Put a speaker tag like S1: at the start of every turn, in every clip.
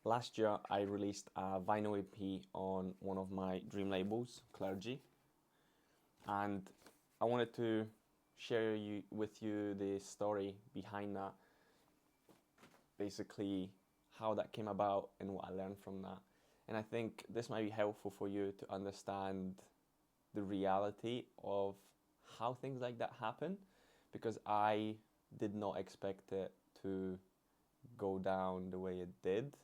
S1: Last year, I released a vinyl EP on one of my dream labels, Clergy, and I wanted to share with you the story behind that, basically how that came about and what I learned from that. And I think this might be helpful for you to understand the reality of how things like that happen, because I did not expect it to go down the way it did.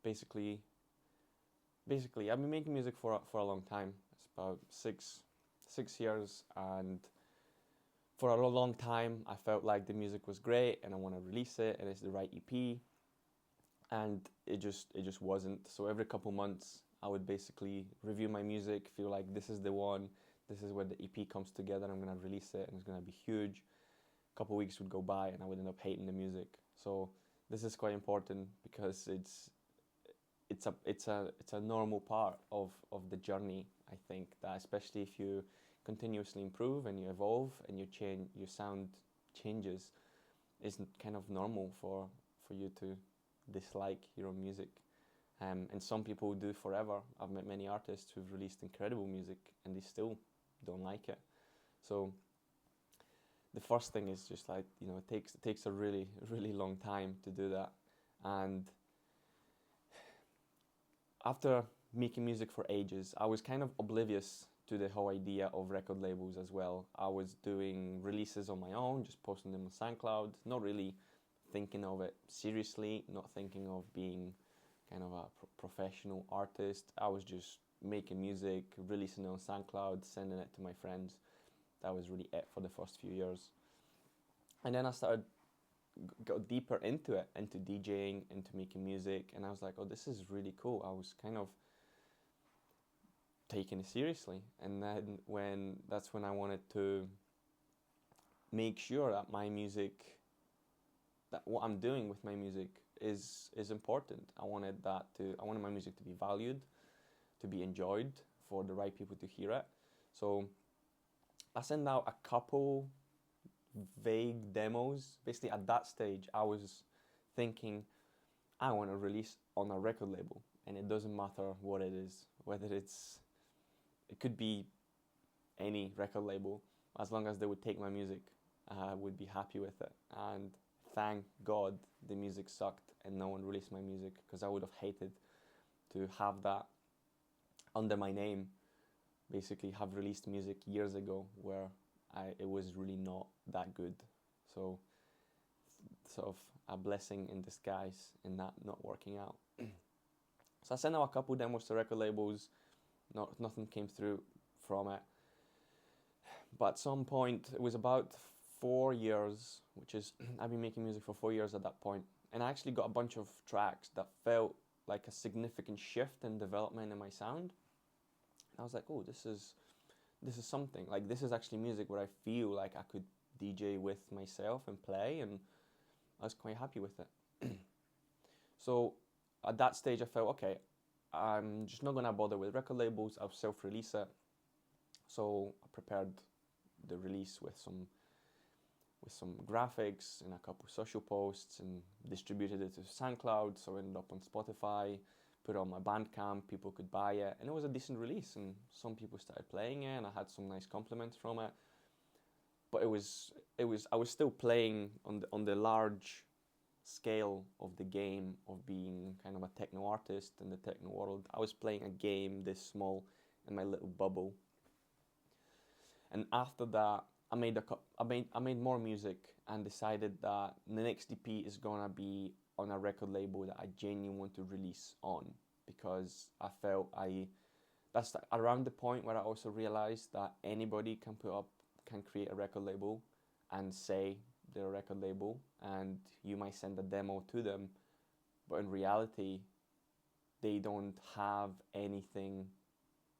S1: Basically, I've been making music for a long time. It's about six years, and for a long time I felt like the music was great and I want to release it and it's the right EP, and it just wasn't. So every couple months I would basically review my music, feel like this is the one, this is where the EP comes together, I'm gonna release it and it's gonna be huge. A couple weeks would go by and I would end up hating the music. So this is quite important because it's a normal part of the journey. I think that especially if you continuously improve and you evolve and you change, your sound changes, is kind of normal for you to dislike your own music. And some people do forever. I've met many artists who've released incredible music and they still don't like it. So the first thing is just like, it takes a really really long time to do that. And after making music for ages, I was kind of oblivious to the whole idea of record labels as well. I was doing releases on my own, just posting them on SoundCloud, not really thinking of it seriously, not thinking of being kind of a professional artist. I was just making music, releasing it on SoundCloud, sending it to my friends. That was really it for the first few years. And then I got deeper into it, into DJing, into making music, and I was like, oh, this is really cool. I was kind of taking it seriously. And then that's when I wanted to make sure that my music, that what I'm doing with my music is important. I wanted my music to be valued, to be enjoyed, for the right people to hear it. So I sent out a couple vague demos. Basically at that stage I was thinking, I want to release on a record label, and it doesn't matter what it is, whether it could be any record label, as long as they would take my music, I would be happy with it. And thank God the music sucked and no one released my music, because I would have hated to have that under my name, basically have released music years ago where it was really not that good. So sort of a blessing in disguise in that not working out. So I sent out a couple demos to record labels, nothing came through from it. But at some point, it was about 4 years, which is, I've been making music for 4 years at that point, and I actually got a bunch of tracks that felt like a significant shift in development in my sound. And I was like, oh, this is something. Like, this is actually music where I feel like I could DJ with myself and play, and I was quite happy with it. So at that stage I felt, okay, I'm just not gonna bother with record labels, I'll self-release it. So I prepared the release with some graphics and a couple social posts, and distributed it to SoundCloud, so it ended up on Spotify, put it on my Bandcamp, people could buy it, and it was a decent release, and some people started playing it, and I had some nice compliments from it. But I was still playing on the large scale of the game of being kind of a techno artist in the techno world. I was playing a game this small in my little bubble. And after that, I made more music and decided that the next EP is gonna be on a record label that I genuinely want to release on, because I felt that's around the point where I also realized that anybody can create a record label and say they're a record label, and you might send a demo to them, but in reality they don't have anything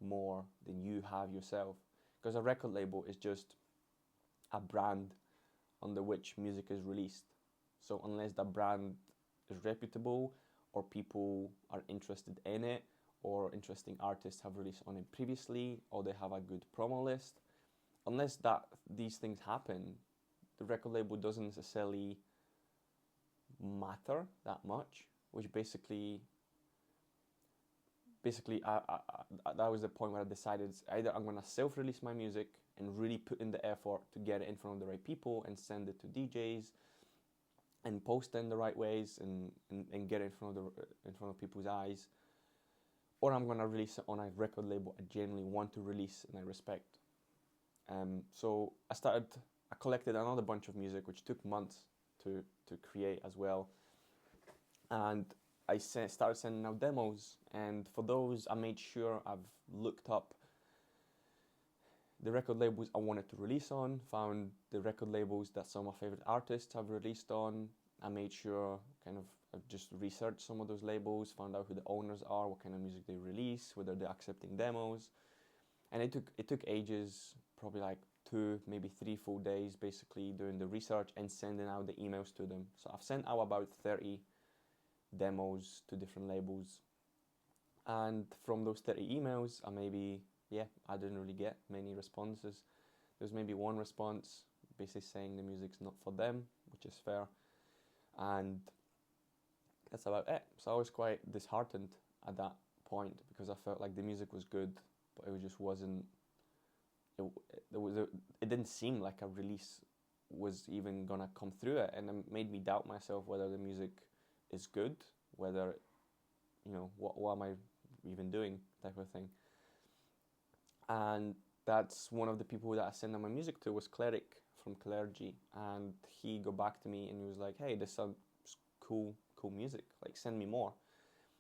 S1: more than you have yourself, because a record label is just a brand under which music is released. So unless that brand is reputable, or people are interested in it, or interesting artists have released on it previously, or they have a good promo list, unless these things happen, the record label doesn't necessarily matter that much, which basically that was the point where I decided either I'm gonna self-release my music and really put in the effort to get it in front of the right people and send it to DJs and post it in the right ways and get it in front of people's eyes, or I'm gonna release it on a record label I genuinely want to release and I respect. So I collected another bunch of music, which took months to create as well, and I started sending out demos, and for those I made sure I've looked up the record labels I wanted to release on, found the record labels that some of my favorite artists have released on. I made sure I just researched some of those labels, found out who the owners are, what kind of music they release, whether they're accepting demos. And it took ages, probably like 2, maybe 3 full days, basically doing the research and sending out the emails to them. So I've sent out about 30 demos to different labels, and from those 30 emails I didn't really get many responses. There's maybe one response basically saying the music's not for them, which is fair, and that's about it. So I was quite disheartened at that point because I felt like the music was good, but it just wasn't. It didn't seem like a release was even gonna come through it, and it made me doubt myself whether the music is good, whether, what am I even doing, type of thing. And that's one of the people that I sent my music to was Clergy from Clergy, and he got back to me and he was like, hey, this sounds cool music, like send me more.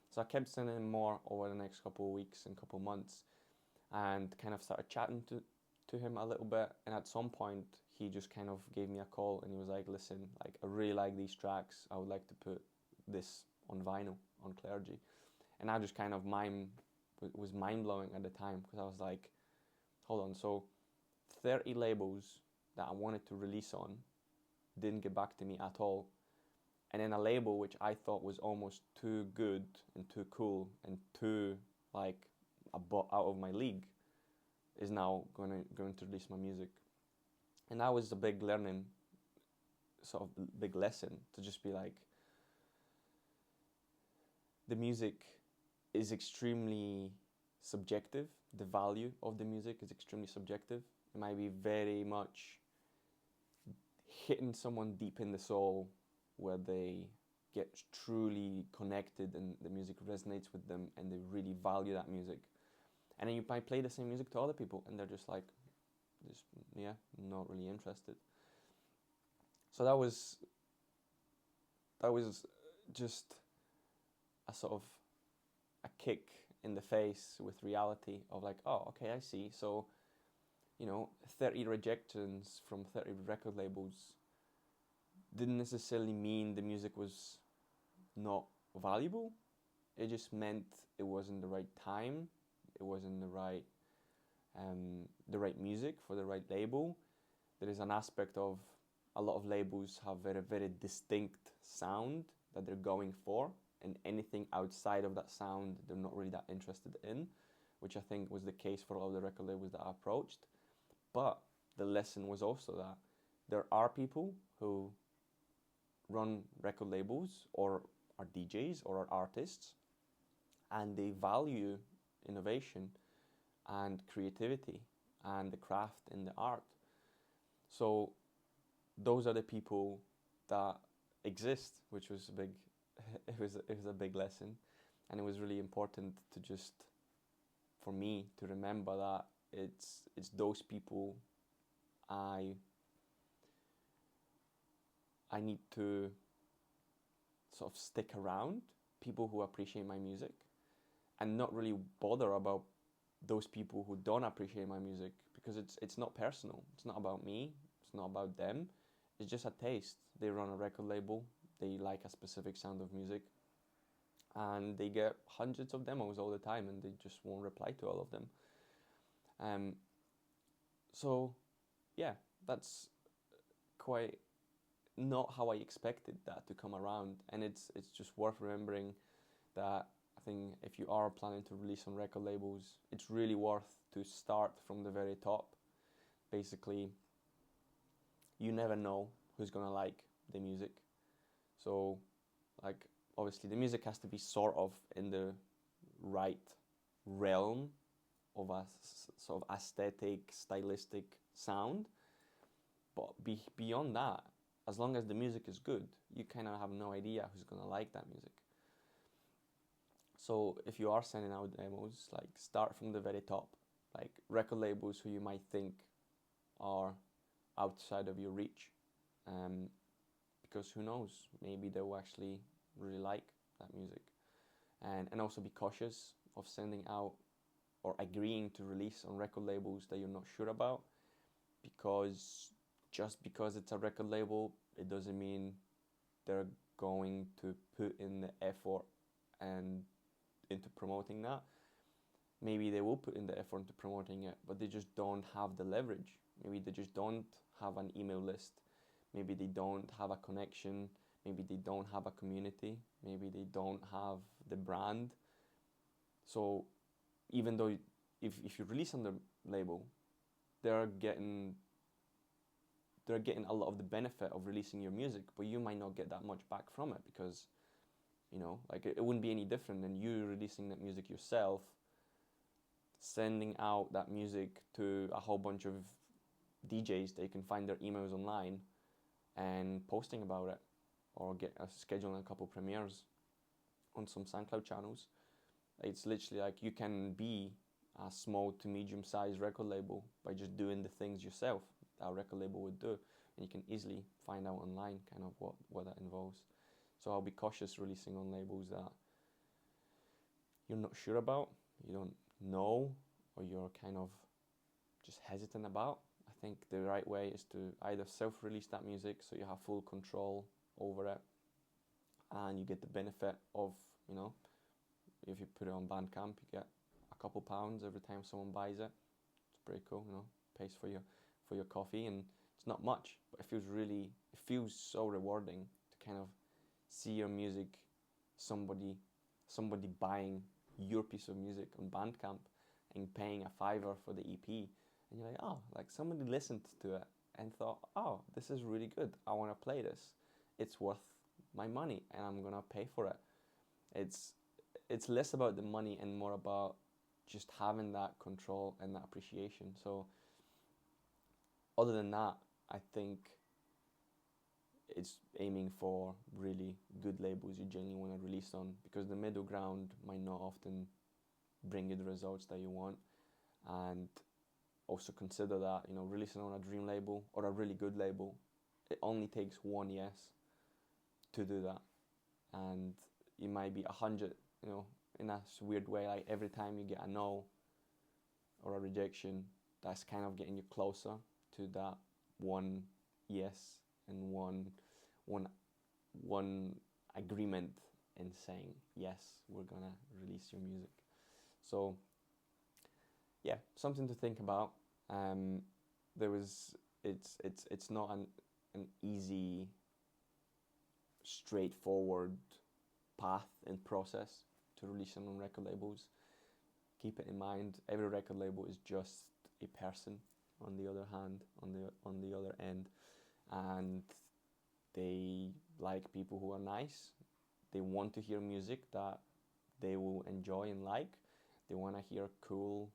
S1: So I kept sending him more over the next couple of weeks and couple of months, and kind of started chatting to him a little bit, and at some point he just kind of gave me a call and he was like, listen, like I really like these tracks, I would like to put this on vinyl on Clergy. And I just kind of was mind-blowing at the time, because I was like, hold on, so 30 labels that I wanted to release on didn't get back to me at all, and then a label which I thought was almost too good and too cool and too like out of my league is now going to release my music. And that was a big learning, sort of big lesson, to just be like, the music is extremely subjective. The value of the music is extremely subjective. It might be very much hitting someone deep in the soul, where they get truly connected and the music resonates with them and they really value that music. And then you might play the same music to other people and they're just like, not really interested. So that was just a sort of a kick in the face with reality of like, oh, okay, I see. So, 30 rejections from 30 record labels didn't necessarily mean the music was not valuable. It just meant it wasn't the right time. It wasn't the right music for the right label. There is an aspect of a lot of labels have very, very distinct sound that they're going for, and anything outside of that sound they're not really that interested in, which I think was the case for all the record labels that I approached. But the lesson was also that there are people who run record labels or are DJs or are artists, and they value innovation and creativity and the craft and the art. So those are the people that exist, which was a big it was a big lesson, and it was really important to just, for me, to remember that it's those people I need to sort of stick around, people who appreciate my music, and not really bother about those people who don't appreciate my music, because it's not personal. It's not about me. It's not about them. It's just a taste. They run a record label. They like a specific sound of music, and they get hundreds of demos all the time, and they just won't reply to all of them. So, yeah, that's quite not how I expected that to come around, and it's just worth remembering that I think if you are planning to release on record labels, it's really worth to start from the very top. Basically, you never know who's gonna like the music. So, like, obviously the music has to be sort of in the right realm of a sort of aesthetic, stylistic sound. But beyond that, as long as the music is good, you kind of have no idea who's going to like that music. So if you are sending out demos, like start from the very top, like record labels who you might think are outside of your reach, because who knows, maybe they will actually really like that music. And also be cautious of sending out or agreeing to release on record labels that you're not sure about, because just because it's a record label, it doesn't mean they're going to put in the effort and into promoting that. Maybe they will put in the effort into promoting it, but they just don't have the leverage. Maybe they just don't have an email list. Maybe they don't have a connection. Maybe they don't have a community. Maybe they don't have the brand. So even though if you release on the label, they're getting a lot of the benefit of releasing your music, but you might not get that much back from it, because, you know, like it wouldn't be any different than you releasing that music yourself, sending out that music to a whole bunch of DJs that you can find their emails online and posting about it, or scheduling a couple premieres on some SoundCloud channels. It's literally like you can be a small to medium-sized record label by just doing the things yourself that a record label would do, and you can easily find out online kind of what that involves. So I'll be cautious releasing on labels that you're not sure about, you don't know, or you're kind of just hesitant about. I think the right way is to either self-release that music so you have full control over it, and you get the benefit of, you know, if you put it on Bandcamp, you get a couple pounds every time someone buys it. It's pretty cool, you know, pays for your coffee, and it's not much, but it feels so rewarding to kind of see your music, somebody buying your piece of music on Bandcamp and paying a $5 for the EP, and you're like, oh, like somebody listened to it and thought, oh, this is really good, I want to play this, it's worth my money and I'm gonna pay for it. It's less about the money and more about just having that control and that appreciation. So other than that, I think it's aiming for really good labels you genuinely want to release on, because the middle ground might not often bring you the results that you want. And also consider that, you know, releasing on a dream label or a really good label, it only takes one yes to do that. And it might be 100, you know, in a weird way, like every time you get a no or a rejection, that's kind of getting you closer to that one yes and one agreement in saying, yes, we're gonna release your music. So yeah, something to think about. It's not an easy, straightforward path and process to release them on record labels. Keep it in mind, every record label is just a person on the other hand, on the other end, and they like people who are nice. They want to hear music that they will enjoy and like. They want to hear cool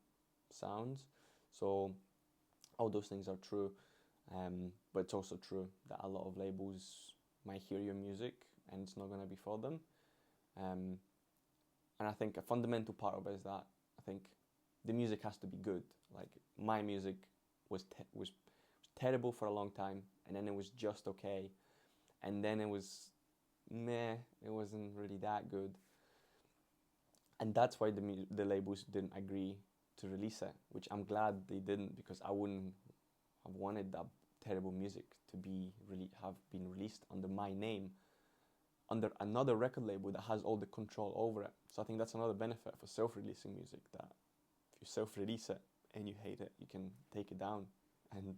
S1: sounds. So all those things are true, but it's also true that a lot of labels might hear your music and it's not going to be for them. And I think a fundamental part of it is that I think the music has to be good. Like my music was terrible for a long time, and then it was just okay, and then it was meh. It wasn't really that good, and that's why the labels didn't agree to release it. Which I'm glad they didn't, because I wouldn't have wanted that terrible music to have been released under my name, under another record label that has all the control over it. So I think that's another benefit for self-releasing music, that if you self-release it and you hate it, you can take it down and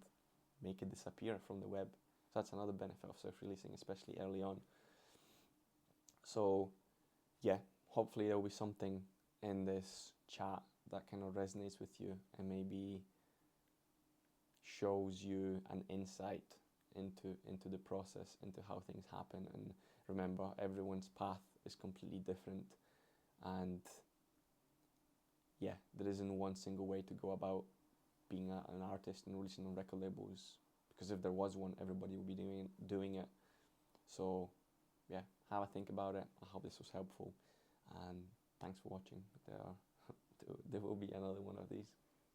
S1: make it disappear from the web. So that's another benefit of self-releasing, especially early on. So yeah, hopefully there will be something in this chat that kind of resonates with you and maybe shows you an insight into the process, into how things happen. And remember, everyone's path is completely different, and yeah, there isn't one single way to go about being an artist and releasing on record labels, because if there was one, everybody would be doing it. So yeah, have a think about it. I hope this was helpful, and thanks for watching. There will be another one of these.